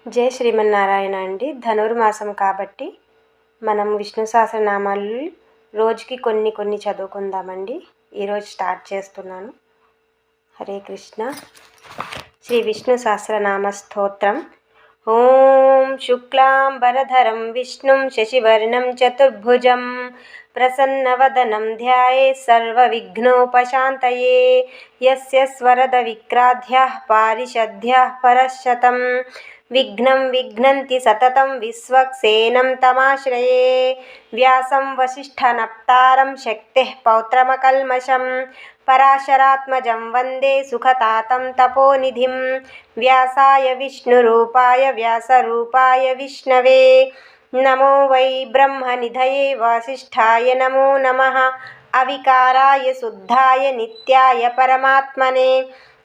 జై శ్రీమన్నారాయణ అండి. ధనుర్మాసం కాబట్టి మనం విష్ణు సహస్రనామాలు రోజుకి కొన్ని చదువుకుందామండి. ఈరోజు స్టార్ట్ చేస్తున్నాను. హరే కృష్ణ. శ్రీ విష్ణు సహస్రనామ స్తోత్రం. ఓం శుక్లాంబరధరం విష్ణుం శశివర్ణం చతుర్భుజం ప్రసన్నవదనం ధ్యాయేత్ సర్వవిఘ్నోపశాంతయే. యస్య స్వరద విక్రాధ్యాః పారిషద్యాః పరశతం విఘ్నం విఘ్నంతి సతతం విశ్వక్సేనం తమాశ్రయే. వ్యాసం వసిష్ఠనప్తారం శక్తిః పౌత్రమకల్మషం పరాశరాత్మజం వందే సుఖతాతం తపోనిధిం. వ్యాసాయ విష్ణురూపాయ వ్యాసరూపాయ విష్ణవే నమో వై బ్రహ్మనిధయే వాసిష్ఠాయ నమో నమః. అవికారాయ శుద్ధాయ నిత్యాయ పరమాత్మనే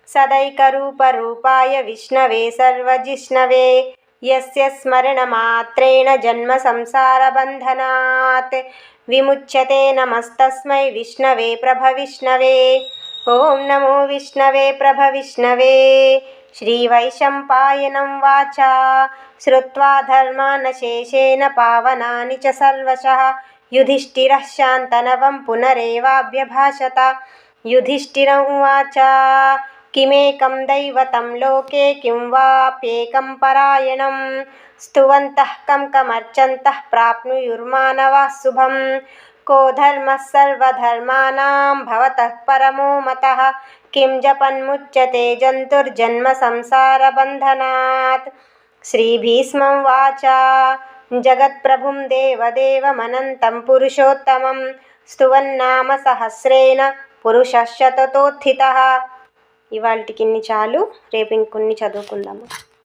సదైకరూపరూపాయ విష్ణవే సర్వజిష్ణవే. యస్య స్మరణమాత్రేణ జన్మ సంసారబంధనాత్ విముచ్యతే. నమస్తస్మై విష్ణవే ప్రభవిష్ణవే. ఓం నమో విష్ణవే ప్రభవిష్ణవే. శ్రీవైశంపాయనం వాచా శ్రుత్వా ధర్మానశేషేణ పావనాని చ సర్వశః. యుధిష్ఠిరః శాంతనవం పునరేవాభ్యభాషత. యుధిష్ఠిర ఉవాచ కిమేకం దైవతం లోకే కిం వాప్యేకం పరాయణం. స్తువంతః కం కమర్చन्तః ప్రాప్నుయుర్మానవాః శుభం. కో ధర్మః సర్వధర్మాణాం భవతః పరమో మతః. కిం జపన్ముచ్యతే జంతుర్జన్మ సంసారబంధనాత్. శ్రీభీష్మమువాచ జగత్ప్రభుం దేవదేవమనంతం పురుషోత్తమం స్తువన్నామ సహస్రేణ పురుషः శతతోత్థితః. ఇవాళకి ఇన్ని చాలు. రేపు ఇంకొన్ని చదువుకుందాము.